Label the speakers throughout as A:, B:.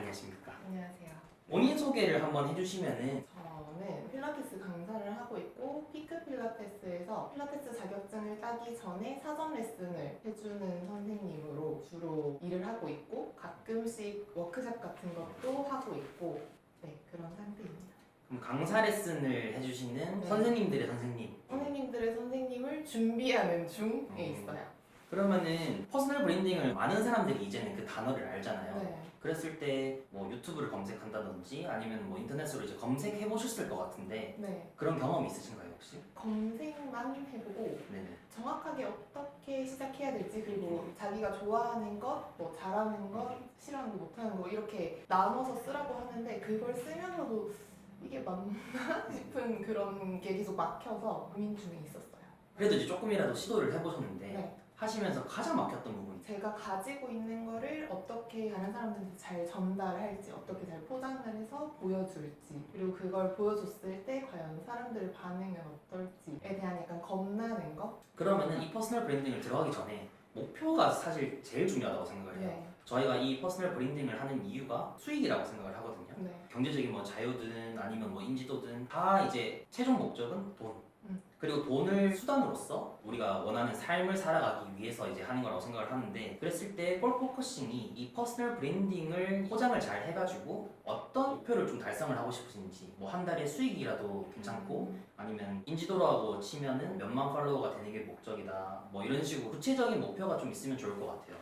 A: 안녕하십니까.
B: 안녕하세요.
A: 본인 소개를 한번 해주시면은.
B: 저는 필라테스 강사를 하고 있고 피크 필라테스에서 필라테스 자격증을 따기 전에 사전 레슨을 해주는 선생님으로 주로 일을 하고 있고 가끔씩 워크숍 같은 것도 하고 있고 그런 상태입니다.
A: 그럼 강사 레슨을 해주시는
B: 네.
A: 선생님들의 선생님.
B: 선생님들의 선생님을 준비하는 중에 있어요.
A: 그러면은 퍼스널 브랜딩을 많은 사람들이 이제는 그 단어를 알잖아요.
B: 네.
A: 그랬을 때 뭐 유튜브를 검색한다든지 아니면 뭐 인터넷으로 이제 검색해 보셨을 것 같은데
B: 네.
A: 그런 경험이 있으신가요 혹시?
B: 검색만 해보고
A: 네네.
B: 정확하게 어떻게 시작해야 될지 그리고 자기가 좋아하는 것, 뭐 잘하는 것, 싫어하는 거, 못하는 거 이렇게 나눠서 쓰라고 하는데 그걸 쓰면서도 이게 맞나 싶은 그런 게 계속 막혀서 고민 중에 있었어요.
A: 그래도 이제 조금이라도 시도를 해보셨는데
B: 네.
A: 하시면서 가장 막혔던 부분이
B: 제가 가지고 있는 거를 어떻게 다른 사람들한테 잘 전달할지, 어떻게 잘 포장을 해서 보여줄지, 그리고 그걸 보여줬을 때 과연 사람들의 반응은 어떨지에 대한 약간 겁나는 거?
A: 그러면은 이 퍼스널 브랜딩을 들어가기 전에 목표가 사실 제일 중요하다고 생각을 해요.
B: 네.
A: 저희가 이 퍼스널 브랜딩을 하는 이유가 수익이라고 생각을 하거든요.
B: 네.
A: 경제적인 뭐 자유든 아니면 뭐 인지도든 다 이제 최종 목적은 돈. 그리고 돈을 수단으로서 우리가 원하는 삶을 살아가기 위해서 이제 하는 거라고 생각을 하는데 그랬을 때 골 포커싱이 이 퍼스널 브랜딩을 포장을 잘 해가지고 어떤 목표를 좀 달성을 하고 싶으신지 뭐 한 달에 수익이라도 괜찮고 아니면 인지도라고 치면은 몇만 팔로워가 되는 게 목적이다 뭐 이런 식으로 구체적인 목표가 좀 있으면 좋을 것 같아요.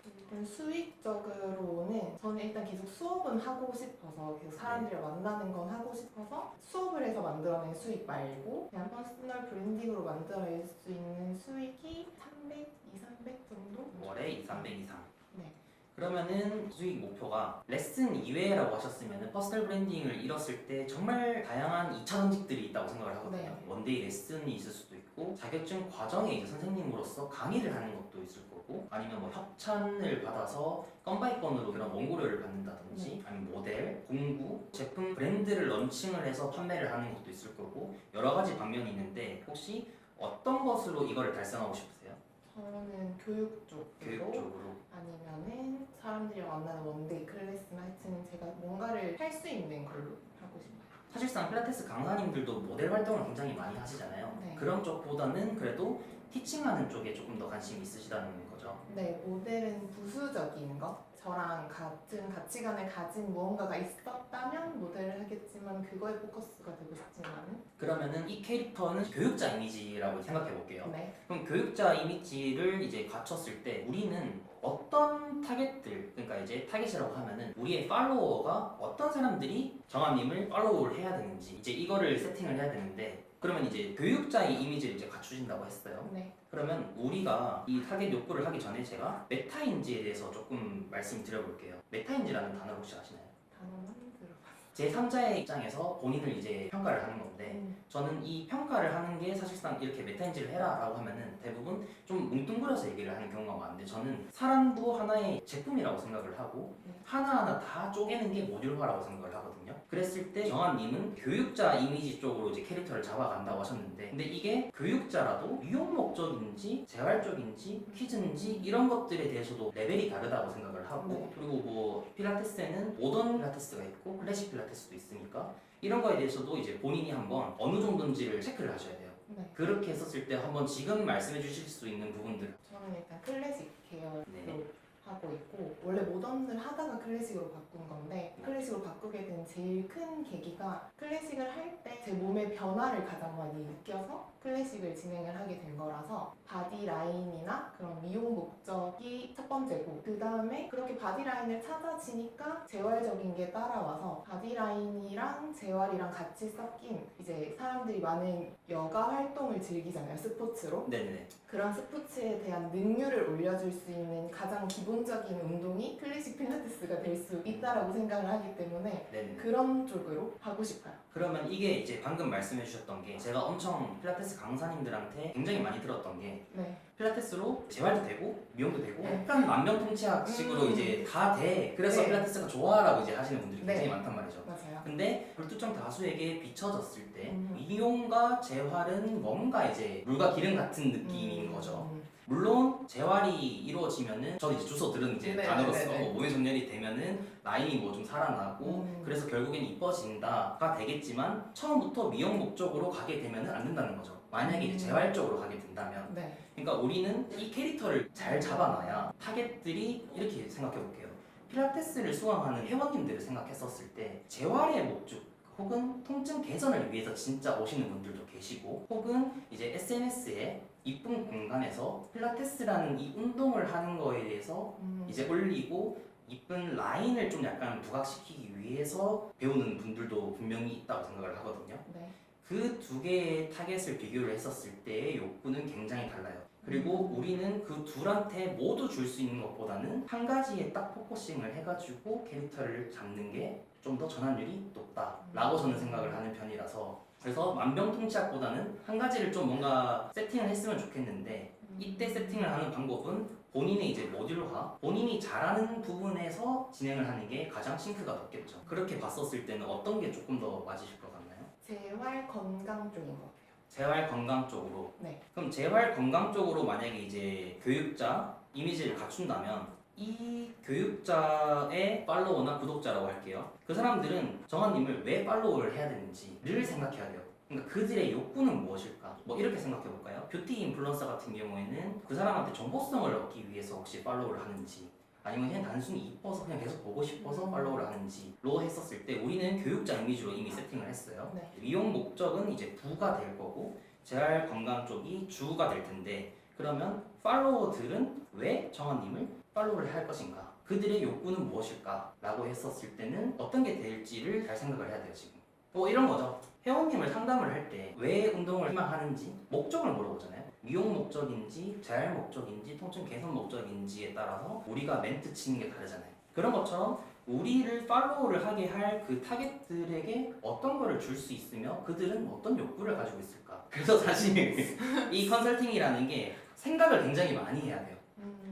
B: 수익적으로는 저는 일단 계속 수업은 하고 싶어서 계속 사람들을 만나는 건 하고 싶어서 수업을 해서 만들어낸 수익 말고 그냥 퍼스널 브랜딩으로 만들어낼 수 있는 수익이 300, 200, 300 정도?
A: 월에 2, 300 이상.
B: 네.
A: 그러면은 수익 목표가 레슨 이외라고 하셨으면 퍼스널 브랜딩을 이뤘을 때 정말 다양한 2차 원칙들이 있다고 생각을 하거든요.
B: 네.
A: 원데이 레슨이 있을 수도 있고 자격증 과정에 이제 선생님으로서 강의를 하는 것도 있을 거고 아니면 뭐 협찬을 받아서 건바이건으로 그런 원고료를 받는다든지 아니면 모델, 공구, 제품 브랜드를 런칭을 해서 판매를 하는 것도 있을 거고 여러 가지 방면이 있는데 혹시 어떤 것으로 이거를 달성하고 싶으세요?
B: 저는 교육 쪽으로
A: 교육 쪽으로.
B: 아니면은 사람들이 만나는 원데이 클래스나 하여튼 제가 뭔가를 할 수 있는 걸로 하고 싶어요.
A: 사실상 필라테스 강사님들도 모델 활동을 굉장히 많이 하시잖아요.
B: 네.
A: 그런 쪽보다는 그래도 티칭하는 쪽에 조금 더 관심이 있으시다는 거죠.
B: 네, 모델은 부수적인 거. 저랑 같은 가치관을 가진 무언가가 있었다면 모델을 하겠지만 그거에 포커스가 되고 싶지는 않은.
A: 그러면은 이 캐릭터는 교육자 이미지라고 생각해 볼게요.
B: 네.
A: 그럼 교육자 이미지를 이제 갖췄을 때 우리는 어떤 타겟들, 그러니까 이제 타겟이라고 하면은 우리의 팔로워가 어떤 사람들이 정한님을 팔로우를 해야 되는지 이제 이거를 세팅을 해야 되는데 그러면 이제 교육자의 이미지를 이제 갖추신다고 했어요.
B: 네.
A: 그러면 우리가 이 타겟 욕구를 하기 전에 제가 메타인지에 대해서 조금 말씀드려볼게요. 메타인지라는 단어 혹시 아시나요?
B: 단어만 들어봤어요.
A: 제3자의 입장에서 본인을 이제 평가를 하는 건데 저는 이 평가를 하는 게 사실상 이렇게 메타인지를 해라 라고 하면은 대부분 좀 뭉뚱그려서 얘기를 하는 경우가 많은데 저는 사람도 하나의 제품이라고 생각을 하고 하나하나 다 쪼개는 게 모듈화라고 생각을 하거든요. 그랬을 때 정한님은 교육자 이미지 쪽으로 이제 캐릭터를 잡아간다고 하셨는데 근데 이게 교육자라도 미용 목적인지 재활적인지 퀴즈인지 이런 것들에 대해서도 레벨이 다르다고 생각을 하고 그리고 뭐 필라테스에는 모던 필라테스가 있고 클래식 필라테스도 있으니까 이런 거에 대해서도 이제 본인이 한번 어느 정도인지를 체크를 하셔야 돼요.
B: 네.
A: 그렇게 했었을 때 한번 지금 말씀해 주실 수 있는 부분들.
B: 저는 일단 클래식 계열로
A: 네.
B: 하고 있고 원래 모던을 하다가 클래식으로 바꾼 건데 클래식으로 바꾸게 된 제일 큰 계기가 클래식을 할 때 제 몸의 변화를 가장 많이 느껴서 클래식을 진행을 하게 된 거라서 바디 라인이나 그런 미용 목적이 첫 번째고 그 다음에 그렇게 바디 라인을 찾아지니까 재활적인 게 따라와서 바디 라인이랑 재활이랑 같이 섞인 이제 사람들이 많은 여가 활동을 즐기잖아요, 스포츠로.
A: 네네.
B: 그런 스포츠에 대한 능률을 올려줄 수 있는 가장 기본적인 운동이 클래식 필라테스가 될 수 있다라고 생각을 하기 때문에
A: 네네.
B: 그런 쪽으로 하고 싶어요.
A: 그러면 이게 이제 방금 말씀해 주셨던 게 제가 엄청 필라테스 강사님들한테 굉장히 많이 들었던 게
B: 네.
A: 필라테스로 재활도 되고 미용도 되고
B: 네.
A: 약간 만병통치약식으로 이제 다 돼. 그래서
B: 네.
A: 필라테스가 좋아라고 이제 하시는 분들이 굉장히
B: 네.
A: 많단 말이죠.
B: 맞아요.
A: 근데 불특정 다수에게 비춰졌을 때 미용과 재활은 뭔가 이제 물과 기름 같은 느낌인 거죠. 물론 재활이 이루어지면은 저는 이제 주소들은 이제
B: 네,
A: 단어로서
B: 네, 네.
A: 뭐 몸의 정렬이 되면은 라인이 뭐 좀 살아나고 그래서 결국엔 이뻐진다가 되겠지만 처음부터 미용 목적으로 가게 되면은 안 된다는 거죠. 만약에 이제 재활 쪽으로 가게 된다면.
B: 네.
A: 그러니까 우리는 이 캐릭터를 잘 잡아놔야 타겟들이 이렇게 생각해 볼게요. 필라테스를 수강하는 회원님들을 생각했었을 때 재활의 목적 혹은 통증 개선을 위해서 진짜 오시는 분들도 계시고 혹은 이제 SNS에 이쁜 공간에서 필라테스라는 이 운동을 하는 거에 대해서 이제 올리고 이쁜 라인을 좀 약간 부각시키기 위해서 배우는 분들도 분명히 있다고 생각을 하거든요.
B: 네.
A: 그 두 개의 타겟을 비교를 했었을 때의 욕구는 굉장히 달라요. 그리고 우리는 그 둘한테 모두 줄 수 있는 것보다는 한 가지에 딱 포커싱을 해가지고 캐릭터를 잡는 게 좀 더 전환율이 높다라고 저는 생각을 하는 편이라서 그래서 만병통치약보다는 한 가지를 좀 뭔가 세팅을 했으면 좋겠는데 이때 세팅을 하는 방법은 본인의 이제 모듈화, 본인이 잘하는 부분에서 진행을 하는 게 가장 싱크가 높겠죠. 그렇게 봤었을 때는 어떤 게 조금 더 맞으실 것 같나요?
B: 재활 건강 쪽인 것 같아요.
A: 재활 건강 쪽으로.
B: 네.
A: 그럼 재활 건강 쪽으로 만약에 이제 교육자 이미지를 갖춘다면 이 교육자의 팔로워나 구독자라고 할게요. 그 사람들은 정한님을 왜 팔로우를 해야 되는지를 생각해야 돼요. 그러니까 그들의 욕구는 무엇일까? 뭐 이렇게 생각해 볼까요? 뷰티 인플루언서 같은 경우에는 그 사람한테 정보성을 얻기 위해서 혹시 팔로우를 하는지 아니면 그냥 단순히 이뻐서 그냥 계속 보고 싶어서 팔로우를 하는지로 했었을 때 우리는 교육자 이미지로 이미 세팅을 했어요.
B: 네.
A: 미용 목적은 이제 부가 될 거고 재활 건강 쪽이 주가 될 텐데 그러면 팔로워들은 왜 정한님을 팔로우를 할 것인가? 그들의 욕구는 무엇일까? 라고 했었을 때는 어떤 게 될지를 잘 생각을 해야 돼요 지금. 뭐 이런 거죠. 회원님을 상담을 할 때 왜 운동을 희망하는지 목적을 물어보잖아요. 미용 목적인지 재활 목적인지 통증 개선 목적인지에 따라서 우리가 멘트 치는 게 다르잖아요. 그런 것처럼 우리를 팔로우를 하게 할 그 타겟들에게 어떤 거를 줄 수 있으며 그들은 어떤 욕구를 가지고 있을까? 그래서 사실 이 컨설팅이라는 게 생각을 굉장히 많이 해야 돼요.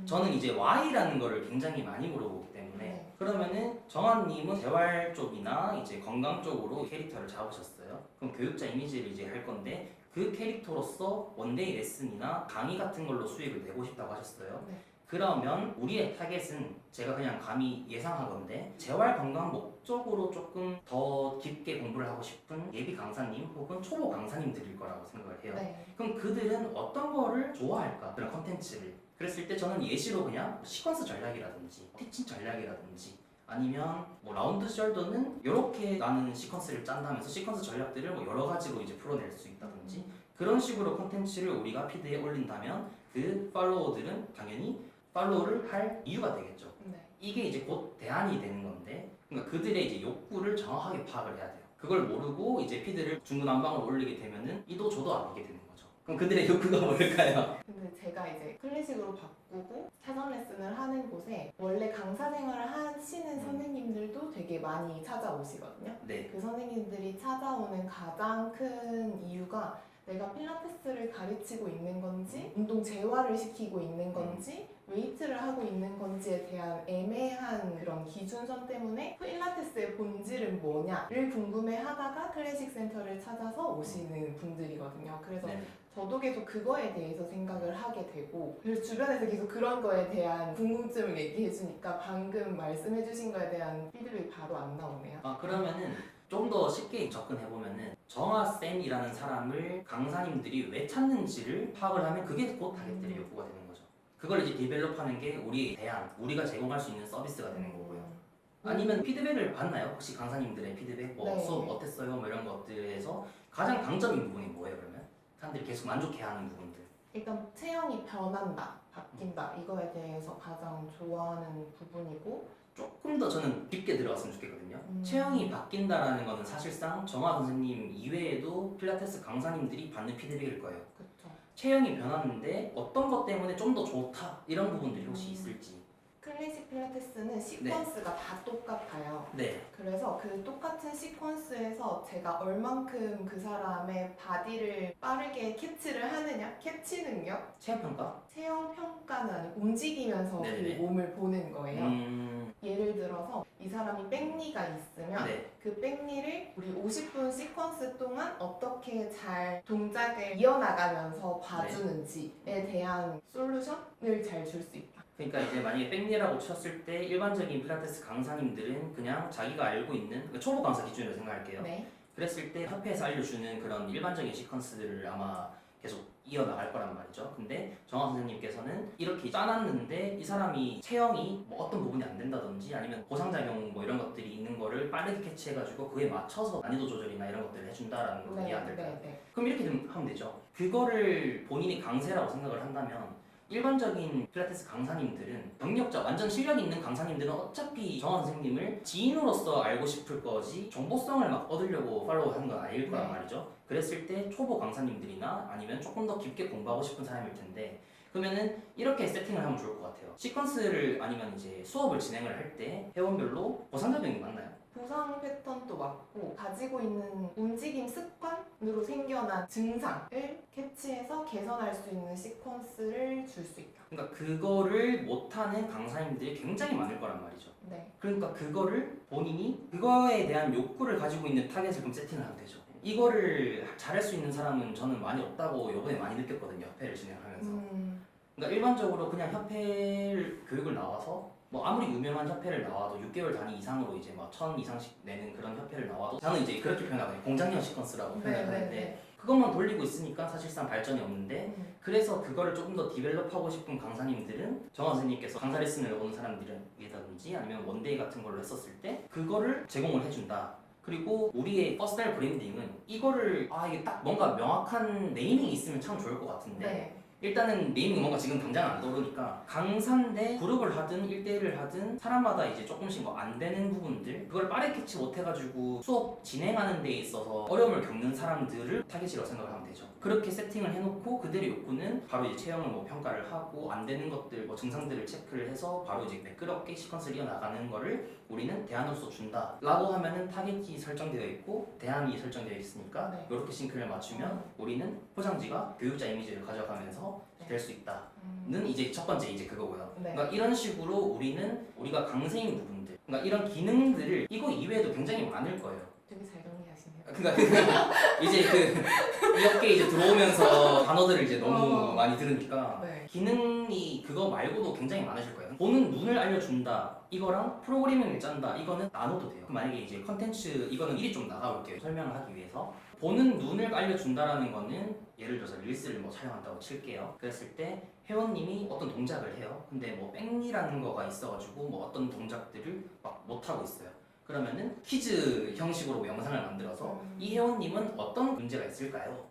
A: 저는 이제 Y라는 거를 굉장히 많이 물어보기 때문에
B: 네.
A: 그러면은 정한님은 재활 쪽이나 이제 건강 쪽으로 캐릭터를 잡으셨어요. 그럼 교육자 이미지를 이제 할 건데 그 캐릭터로서 원데이 레슨이나 강의 같은 걸로 수익을 내고 싶다고 하셨어요.
B: 네.
A: 그러면 우리의 타겟은 제가 그냥 감히 예상하건데 재활 건강 목적으로 조금 더 깊게 공부를 하고 싶은 예비 강사님 혹은 초보 강사님들일 거라고 생각을 해요.
B: 네.
A: 그럼 그들은 어떤 거를 좋아할까? 그런 컨텐츠를. 그랬을 때 저는 예시로 그냥 시퀀스 전략이라든지 티칭 전략이라든지 아니면 뭐 라운드 숄더는 이렇게 나는 시퀀스를 짠다면서 시퀀스 전략들을 뭐 여러 가지로 이제 풀어낼 수 있다든지 그런 식으로 컨텐츠를 우리가 피드에 올린다면 그 팔로워들은 당연히 팔로우를 할 이유가 되겠죠.
B: 네.
A: 이게 이제 곧 대안이 되는 건데 그러니까 그들의 이제 욕구를 정확하게 파악을 해야 돼요. 그걸 모르고 이제 피드를 중구난방으로 올리게 되면은 이도 저도 아니게 되는 거죠. 그럼 그들의 욕구가 뭘까요?
B: 근데 제가 이제 클래식으로 바꾸고 사전 레슨을 하는 곳에 원래 강사 생활을 하시는 선생님들도 되게 많이 찾아오시거든요.
A: 네.
B: 그 선생님들이 찾아오는 가장 큰 이유가 내가 필라테스를 가르치고 있는 건지 운동 재활을 시키고 있는 건지 웨이트를 하고 있는 건지에 대한 애매한 그런 기준선 때문에 필라테스의 본질은 뭐냐를 궁금해하다가 클래식 센터를 찾아서 오시는 분들이거든요. 그래서
A: 네.
B: 저도 계속 그거에 대해서 생각을 하게 되고 그래서 주변에서 계속 그런 거에 대한 궁금증을 얘기해 주니까 방금 말씀해 주신 거에 대한 피드백이 바로 안 나오네요.
A: 그러면은 좀 더 쉽게 접근해보면은 정하쌤이라는 사람을 강사님들이 왜 찾는지를 파악을 하면 그게 곧 타겟들의 욕구가 되는 거죠. 그걸 이제 디벨롭하는 게 우리의 대안, 우리가 제공할 수 있는 서비스가 되는 거고요. 아니면 피드백을 받나요? 혹시 강사님들의 피드백? 뭐
B: 네.
A: 수업 어땠어요? 뭐 이런 것들에서 가장 강점인 부분이 뭐예요 그러면? 사람들이 계속 만족해하는 부분들.
B: 일단 체형이 변한다, 바뀐다 이거에 대해서 가장 좋아하는 부분이고
A: 조금 더 저는 깊게 들어갔으면 좋겠거든요. 체형이 바뀐다라는 거는 사실상 정화 선생님 이외에도 필라테스 강사님들이 받는 피드백일 거예요.
B: 그쵸.
A: 체형이 변하는데 어떤 것 때문에 좀 더 좋다 이런 부분들이 혹시 있을지.
B: 클래식 필라테스는 시퀀스가 다 똑같아요.
A: 네.
B: 그래서 그 똑같은 시퀀스에서 제가 얼만큼 그 사람의 바디를 빠르게 캐치를 하느냐, 캐치 능력,
A: 체형 평가?
B: 체형 평가는 아니고 움직이면서
A: 네네.
B: 그 몸을 보는 거예요. 예를 들어서 이 사람이 백리가 있으면
A: 네.
B: 그 백리를 우리 50분 시퀀스 동안 어떻게 잘 동작을 이어나가면서 봐주는지에 대한 솔루션을 잘 줄 수 있다.
A: 그러니까 이제 만약에 백리라고 쳤을 때 일반적인 필라테스 강사님들은 그냥 자기가 알고 있는 그러니까 초보 강사 기준으로 생각할게요.
B: 네.
A: 그랬을 때 협회에서 알려주는 그런 일반적인 시퀀스들을 아마 계속 이어나갈 거란 말이죠. 근데 정화 선생님께서는 이렇게 짜놨는데 이 사람이 체형이 뭐 어떤 부분이 안 된다든지 아니면 고상작용 뭐 이런 것들이 있는 거를 빠르게 캐치해가지고 그에 맞춰서 난이도 조절이나 이런 것들을 해준다라는 거 이해 안 될까요?
B: 네.
A: 그럼 이렇게 하면 되죠. 그거를 본인이 강세라고 생각을 한다면 일반적인 필라테스 강사님들은 경력자 완전 실력 있는 강사님들은 어차피 정화 선생님을 지인으로서 알고 싶을 거지 정보성을 막 얻으려고 팔로우 하는 건 아닐 거란
B: 네.
A: 말이죠. 그랬을 때 초보 강사님들이나 아니면 조금 더 깊게 공부하고 싶은 사람일 텐데 그러면은 이렇게 세팅을 하면 좋을 것 같아요. 시퀀스를 아니면 이제 수업을 진행을 할 때 회원별로 보상작용이 맞나요?
B: 보상 패턴도 맞고 가지고 있는 움직임 습관으로 생겨난 증상을 캐치해서 개선할 수 있는 시퀀스를 줄 수 있다.
A: 그러니까 그거를 못하는 강사님들이 굉장히 많을 거란 말이죠.
B: 네.
A: 그러니까 그거를 본인이 그거에 대한 욕구를 가지고 있는 타겟을 그럼 세팅을 하면 되죠. 이거를 잘할 수 있는 사람은 저는 많이 없다고 요번에 많이 느꼈거든요. 협회를 진행하면서. 그러니까 일반적으로 그냥 협회를 교육을 나와서 뭐 아무리 유명한 협회를 나와도 6개월 단위 이상으로 이제 막 1,000 이상씩 내는 그런 협회를 나와도 저는 이제 그렇게 표현하거든요. 공장형 시퀀스라고 표현을 하는데 그것만 돌리고 있으니까 사실상 발전이 없는데 그래서 그거를 조금 더 디벨롭하고 싶은 강사님들은 정화 선생님께서 강사 레슨을 오는 사람들이라든지 아니면 원데이 같은 걸로 했었을 때 그거를 제공을 해준다. 그리고 우리의 퍼스널 브랜딩은 이거를 이게 딱 뭔가 명확한 네이밍이 있으면 참 좋을 것 같은데
B: 네.
A: 일단은 네이밍이 뭔가 지금 당장 안 떠오르니까 강사인데 그룹을 하든 1대1을 하든 사람마다 이제 조금씩 뭐 안 되는 부분들 그걸 빠르게 캐치 못해가지고 수업 진행하는 데 있어서 어려움을 겪는 사람들을 타겟이라고 생각을 하면 되죠. 그렇게 세팅을 해놓고 그들의 욕구는 바로 이제 체형을 뭐 평가를 하고 안 되는 것들 뭐 증상들을 체크를 해서 바로 이제 매끄럽게 시퀀스를 이어나가는 거를 우리는 대안으로서 준다 라고 하면은 타겟이 설정되어 있고 대안이 설정되어 있으니까
B: 네.
A: 이렇게 싱크를 맞추면 우리는 포장지가 교육자 이미지를 가져가면서 될 수 있다는 이제 첫 번째 이제 그거고요.
B: 네.
A: 그러니까 이런 식으로 우리가 강세인 부분들, 그러니까 이런 기능들을 이거 이외에도 굉장히 많을 거예요.
B: 되게 잘 정리하시네요.
A: 그러니까 이제 이렇게 이제 들어오면서 단어들을 이제 너무 많이 들으니까
B: 네.
A: 기능이 그거 말고도 굉장히 많으실 거예요. 보는 눈을 알려준다. 이거랑 프로그래밍을 짠다. 이거는 나눠도 돼요. 만약에 이제 컨텐츠 이거는 일이 좀 나가볼게요. 설명을 하기 위해서. 보는 눈을 알려준다라는 거는 예를 들어서 릴스를 뭐 촬영한다고 칠게요. 그랬을 때 회원님이 어떤 동작을 해요. 근데 뭐 백리라는 거가 있어가지고 뭐 어떤 동작들을 막 못하고 있어요. 그러면은 퀴즈 형식으로 영상을 만들어서 이 회원님은 어떤 문제가 있을까요?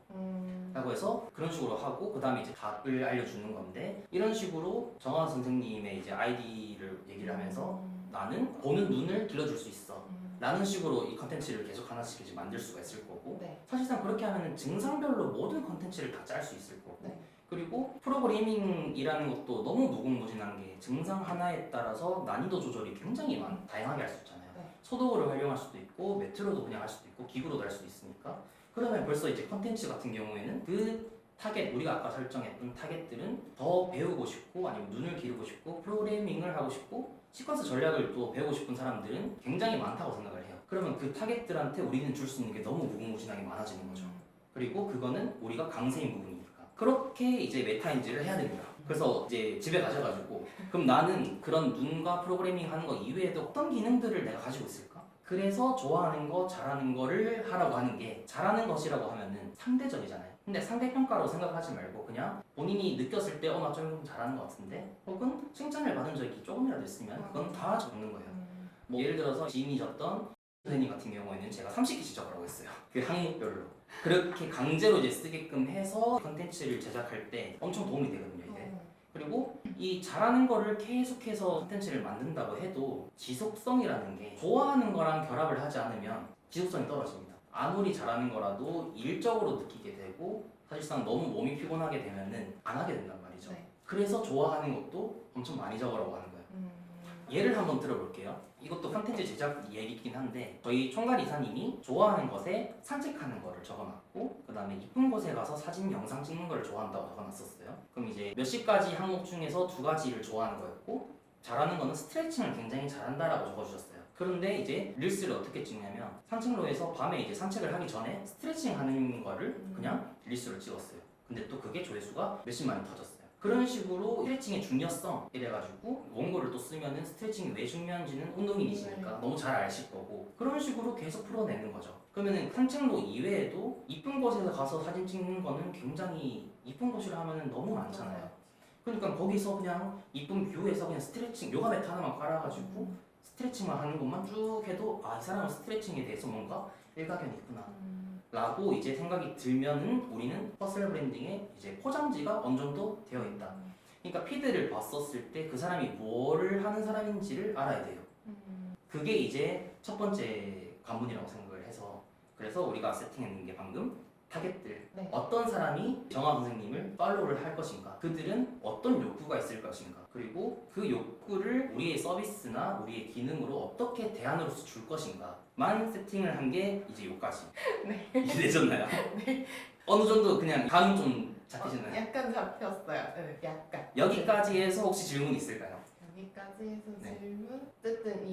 A: 라고 해서 그런 식으로 하고 그 다음에 이제 답을 알려주는 건데 이런 식으로 정화 선생님의 이제 아이디를 얘기를 하면서 나는 보는 눈을 길러줄 수 있어 라는 식으로 이 컨텐츠를 계속 하나씩 이제 만들 수가 있을 거고
B: 네.
A: 사실상 그렇게 하면은 증상별로 모든 컨텐츠를 다 짤 수 있을 거고
B: 네.
A: 그리고 프로그래밍이라는 것도 너무 무궁무진한 게 증상 하나에 따라서 난이도 조절이 굉장히 다양하게 할 수 있잖아요.
B: 네.
A: 소도구를 활용할 수도 있고 매트로도 그냥 할 수도 있고 기구로도 할 수도 있으니까 그러면 벌써 이제 컨텐츠 같은 경우에는 그 타겟 우리가 아까 설정했던 타겟들은 더 배우고 싶고 아니면 눈을 기르고 싶고 프로그래밍을 하고 싶고 시퀀스 전략을 또 배우고 싶은 사람들은 굉장히 많다고 생각을 해요. 그러면 그 타겟들한테 우리는 줄 수 있는 게 너무 무궁무진하게 많아지는 거죠. 그리고 그거는 우리가 강세인 부분이니까 그렇게 이제 메타인지를 해야 됩니다. 그래서 이제 집에 가셔가지고 그럼 나는 그런 눈과 프로그래밍 하는 거 이외에도 어떤 기능들을 내가 가지고 있을까? 그래서 좋아하는 거, 잘하는 거를 하라고 하는 게 잘하는 것이라고 하면은 상대적이잖아요. 근데 상대평가로 생각하지 말고 그냥 본인이 느꼈을 때 나 좀 잘하는 것 같은데 혹은 칭찬을 받은 적이 조금이라도 있으면 그건 다 적는 거예요. 뭐 예를 들어서 지인이셨던 선생님 같은 경우에는 제가 30개씩 적으라고 했어요. 그 항목별로. 그렇게 강제로 이제 쓰게끔 해서 컨텐츠를 제작할 때 엄청 도움이 되거든요, 이게. 그리고 이 잘하는 거를 계속해서 컨텐츠를 만든다고 해도 지속성이라는 게 좋아하는 거랑 결합을 하지 않으면 지속성이 떨어집니다. 아무리 잘하는 거라도 일적으로 느끼게 되고 사실상 너무 몸이 피곤하게 되면은 안 하게 된단 말이죠.
B: 네.
A: 그래서 좋아하는 것도 엄청 많이 적으라고 하는 거예요. 예를 한번 들어볼게요. 이것도 컨텐츠 제작 얘기긴 한데 저희 총괄 이사님이 좋아하는 것에 산책하는 거를 적어놨고 그 다음에 이쁜 곳에 가서 사진 영상 찍는 거를 좋아한다고 적어놨었어요. 그럼 이제 몇 시까지 항목 중에서 2가지를 좋아하는 거였고 잘하는 거는 스트레칭을 굉장히 잘한다라고 적어주셨어요. 그런데 이제 릴스를 어떻게 찍냐면 산책로에서 밤에 이제 산책을 하기 전에 스트레칭 하는 거를 그냥 릴스로 찍었어요. 근데 또 그게 조회수가 몇십만이 터졌어요. 그런 식으로 스트레칭의 중요성 이래가지고 원고를 또 쓰면은 스트레칭이 왜 중요한지는 운동인이시니까 너무 잘 아실 거고 그런 식으로 계속 풀어내는 거죠. 그러면은 산책로 이외에도 이쁜 곳에서 가서 사진 찍는 거는 굉장히 이쁜 곳이라 하면은 너무 많잖아요. 그러니까 거기서 그냥 이쁜 뷰에서 그냥 스트레칭 요가 매트 하나만 깔아가지고 스트레칭만 하는 것만 쭉 해도 아, 이 사람은 스트레칭에 대해서 뭔가 일가견이 있구나 라고 이제 생각이 들면은 우리는 퍼스널 브랜딩의 이제 포장지가 어느 정도 되어 있다. 그러니까 피드를 봤었을 때 그 사람이 뭐를 하는 사람인지를 알아야 돼요. 그게 이제 첫 번째 관문이라고 생각을 해서 그래서 우리가 세팅했는 게 방금 타겟들
B: 네.
A: 어떤 사람이 정화 선생님을 팔로우를 할 것인가 그들은 어떤 욕구가 있을 것인가 그리고 그 욕구를 우리의 서비스나 우리의 기능으로 어떻게 대안으로서 줄 것인가만 세팅을 한 게 이제 요까지
B: 네.
A: 이해되셨나요?
B: 네.
A: 어느 정도 그냥 감이 좀 잡히시나요?
B: 약간 잡혔어요. 네, 약간.
A: 여기까지 해서 혹시 질문 있을까요?
B: 여기까지 해서
A: 네.
B: 질문? 어쨌든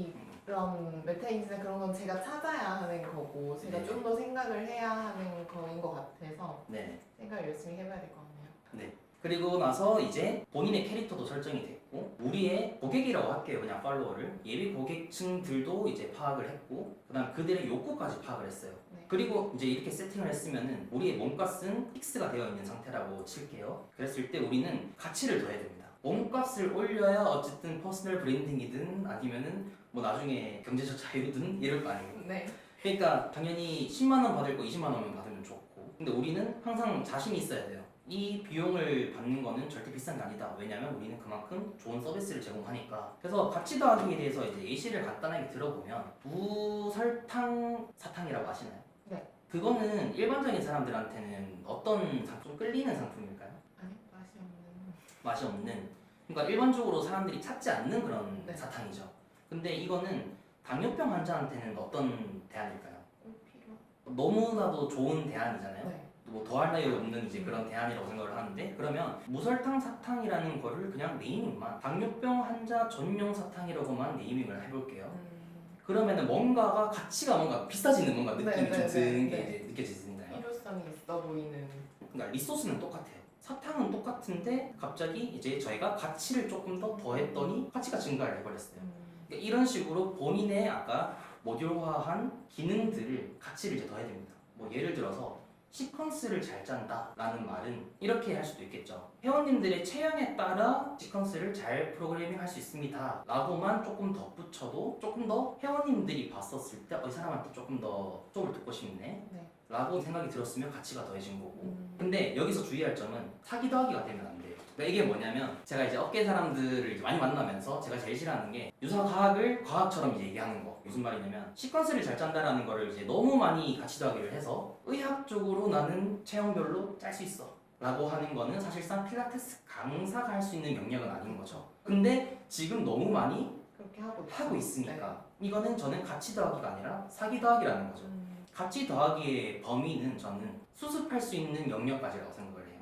B: 이런 메타인지나 그런 건 제가 찾아야 하는 거고 제가
A: 네.
B: 좀 더 생각을 해야 하는 거인 것 같아서
A: 네.
B: 생각을 열심히 해봐야 될 것 같네요.
A: 네. 그리고 나서 이제 본인의 캐릭터도 설정이 됐고 우리의 고객이라고 할게요. 그냥 팔로워를 예비 고객층들도 이제 파악을 했고 그다음 그들의 욕구까지 파악을 했어요.
B: 네.
A: 그리고 이제 이렇게 세팅을 했으면은 우리의 몸값은 픽스가 되어 있는 상태라고 칠게요. 그랬을 때 우리는 가치를 더해야 됩니다. 몸값을 올려야 어쨌든 퍼스널 브랜딩이든 아니면은 뭐 나중에 경제적 자유든 이럴 거 아니에요.
B: 네.
A: 그러니까 당연히 10만 원 받을 거 20만 원만 받으면 좋고 근데 우리는 항상 자신이 있어야 돼요. 이 비용을 받는 거는 절대 비싼 게 아니다. 왜냐면 우리는 그만큼 좋은 서비스를 제공하니까. 그래서 가치 더하기에 대해서 이제 예시를 간단하게 들어보면 무설탕 사탕이라고 아시나요?
B: 네.
A: 그거는 일반적인 사람들한테는 어떤 상품 끌리는 상품일까요?
B: 아니 맛이 없는.
A: 맛이 없는. 그러니까 일반적으로 사람들이 찾지 않는 그런
B: 네.
A: 사탕이죠. 근데 이거는 당뇨병 환자한테는 어떤 대안일까요?
B: 필요.
A: 너무나도 좋은 대안이잖아요.
B: 네.
A: 뭐 더할 나위 없는 이제 그런 대안이라고 생각을 하는데 그러면 무설탕 사탕이라는 거를 그냥 네이밍만 당뇨병 환자 전용 사탕이라고만 네이밍을 해볼게요. 그러면은 뭔가가 가치가 뭔가 비싸지는 뭔가 느낌이 좀 드는 게 이제 느껴지시나요?
B: 필요성이 있어 보이는.
A: 그러니까 리소스는 똑같아요. 사탕은 똑같은데 갑자기 이제 저희가 가치를 조금 더 더했더니 가치가 증가를 해버렸어요. 그러니까 이런 식으로 본인의 아까 모듈화한 기능들을 가치를 이제 더해야 됩니다. 뭐 예를 들어서 시퀀스를 잘 짠다라는 말은 이렇게 할 수도 있겠죠. 회원님들의 체형에 따라 시퀀스를 잘 프로그래밍 할 수 있습니다 라고만 조금 덧붙여도 조금 더 회원님들이 봤었을 때 이 사람한테 조금 더 수업을 듣고 싶네
B: 네.
A: 라고 생각이 들었으면 가치가 더해진 거고 근데 여기서 주의할 점은 사기 더하기가 되면 안 돼요. 그러니까 이게 뭐냐면 제가 이제 업계 사람들을 이제 많이 만나면서 제가 제일 싫어하는 게 유사과학을 과학처럼 이제 얘기하는 거. 무슨 말이냐면 시퀀스를 잘 짠다라는 거를 이제 너무 많이 가치 더하기를 해서 의학적으로 나는 체형별로 짤 수 있어 라고 하는 거는 사실상 필라테스 강사가 할 수 있는 영역은 아닌 거죠. 근데 지금 너무 많이
B: 그렇게 하고
A: 하고 있으니까 이거는 저는 가치 더하기가 아니라 사기 더하기라는 거죠. 가치 더하기의 범위는 저는 수습할 수 있는 영역까지라고 생각을 해요.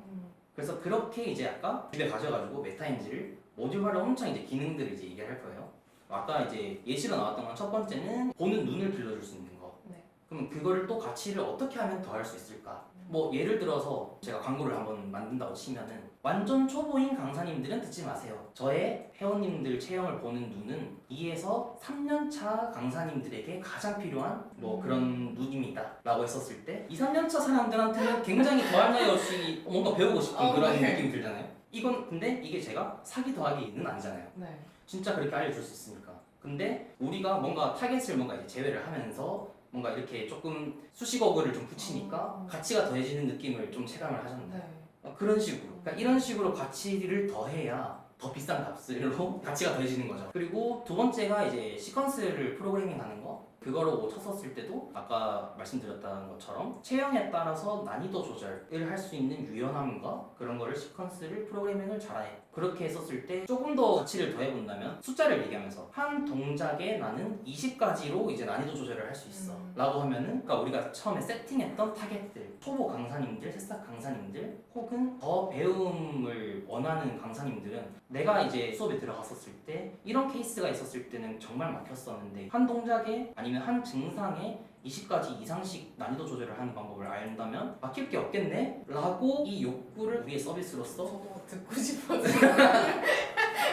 A: 그래서 그렇게 이제 아까 집에 가셔가지고 메타인지를 모듈화를 엄청 이제 기능들을 이제 얘기할 거예요. 아까 이제 예시로 나왔던 건 첫 번째는 보는 눈을 길러줄 수 있는 거.
B: 네.
A: 그럼 그거를 또 가치를 어떻게 하면 더 할 수 있을까? 뭐 예를 들어서 제가 광고를 한번 만든다고 치면은 완전 초보인 강사님들은 듣지 마세요. 저의 회원님들 체형을 보는 눈은 2에서 3년차 강사님들에게 가장 필요한 뭐 그런 눈입니다 라고 했었을 때 2, 3년차 사람들한테는 굉장히 더할 나위 없이 뭔가 배우고 싶은 그런
B: 네.
A: 느낌이 들잖아요. 이건 근데 이게 제가 사기 더하기는 아니잖아요.
B: 네.
A: 진짜 그렇게 알려줄 수 있으니까. 근데 우리가 뭔가 타겟을 뭔가 이제 제외를 하면서 뭔가 이렇게 조금 수식어구를 좀 붙이니까 가치가 더해지는 느낌을 좀 체감을 하셨나요?
B: 네.
A: 그런 식으로. 그러니까 이런 식으로 가치를 더해야 더 비싼 값으로 가치가 더해지는 거죠. 그리고 두 번째가 이제 시퀀스를 프로그래밍하는 거. 그거를 뭐 쳤었을 때도 아까 말씀드렸던 것처럼 체형에 따라서 난이도 조절을 할 수 있는 유연함과 그런 거를 시퀀스를 프로그래밍을 잘해. 그렇게 했었을 때 조금 더 가치를 더해본다면 숫자를 얘기하면서 한 동작에 나는 20가지로 이제 난이도 조절을 할 수 있어 라고 하면은 그러니까 우리가 처음에 세팅했던 타겟들 초보 강사님들, 새싹 강사님들 혹은 더 배움을 원하는 강사님들은 내가 이제 수업에 들어갔었을 때 이런 케이스가 있었을 때는 정말 막혔었는데 한 동작에 아니면 한 증상에 20가지 이상씩 난이도 조절을 하는 방법을 안다면 막힐 게 없겠네? 라고 이 욕구를 우리의 서비스로서
B: 저도 듣고 싶어서.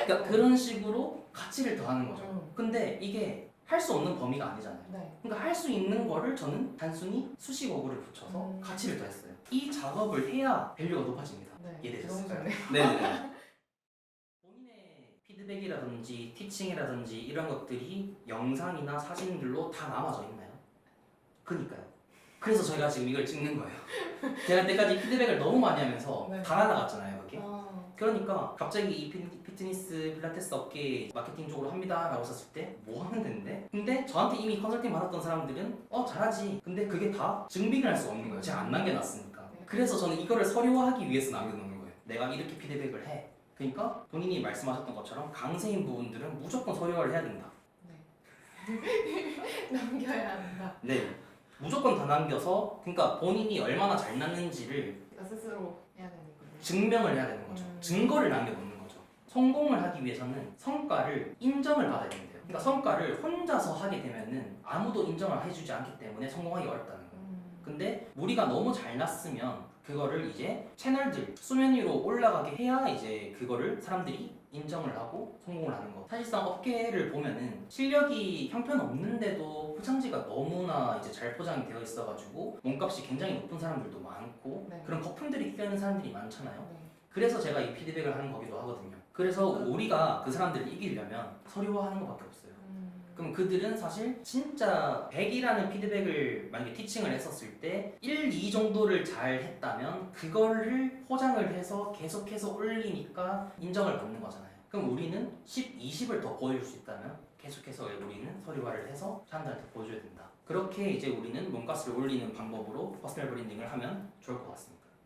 A: 그러니까 그런 식으로 가치를 더하는 거죠. 근데 이게 할 수 없는 범위가 아니잖아요.
B: 네.
A: 그러니까 할 수 있는 거를 저는 단순히 수식어구를 붙여서 가치를 더했어요. 이 작업을 해야 밸류가 높아집니다.
B: 네. 너무
A: 이해되셨을까요?
B: 좋네요.
A: 네네. 본인의 피드백이라든지 티칭이라든지 이런 것들이 영상이나 사진들로 다 남아져 있나요? 그니까요. 그래서 저희가 지금 이걸 찍는 거예요. 제가 때까지 피드백을 너무 많이 하면서
B: 네.
A: 달아나갔잖아요, 그게.
B: 아,
A: 그러니까 갑자기 이 피트니스 필라테스 업계 마케팅 쪽으로 합니다 라고 썼을 때 뭐 하면 되는데? 근데 저한테 이미 컨설팅 받았던 사람들은 잘하지. 근데 그게 다 증빙을 할 수 없는 거예요. 제가 안 남겨놨으니까.
B: 네.
A: 그래서 저는 이거를 서류화하기 위해서 남겨놓는 거예요. 내가 이렇게 피드백을 해. 그러니까 본인이 말씀하셨던 것처럼 강세인 부분들은 무조건 서류화를 해야 된다.
B: 네. 남겨야 한다.
A: 네. 무조건 다 남겨서 그러니까 본인이 얼마나 잘 났는지를
B: 제가 스스로 해야 되는 거예요.
A: 증명을 해야 되는 거죠. 증거를 남겨놓는 거죠. 성공을 하기 위해서는 성과를 인정을 받아야 된대요. 그러니까 성과를 혼자서 하게 되면은 아무도 인정을 해주지 않기 때문에 성공하기 어렵다는 거예요. 근데 우리가 너무 잘 났으면 그거를 이제 채널들 수면 위로 올라가게 해야 이제 그거를 사람들이 인정을 하고 성공을 하는 거. 사실상 업계를 보면은 실력이 형편없는데도 포장지가 너무나 이제 잘 포장이 되어 있어가지고 몸값이 굉장히 높은 사람들도 많고
B: 네.
A: 그런 거품들이 끼는 사람들이 많잖아요.
B: 네.
A: 그래서 제가 이 피드백을 하는 거기도 하거든요. 그래서 우리가 그 사람들을 이기려면 서류화하는 것밖에 없어요. 그럼 그들은 사실 진짜 100이라는 피드백을 만약에 티칭을 했었을 때 1, 2 정도를 잘 했다면 그거를 포장을 해서 계속해서 올리니까 인정을 받는 거잖아요. 그럼 우리는 10, 20을 더 보여줄 수 있다면 계속해서 우리는 서류화를 해서 사람들한테 보여줘야 된다. 그렇게 이제 우리는 몸값을 올리는 방법으로 퍼스널 브랜딩을 하면 좋을 것 같습니다.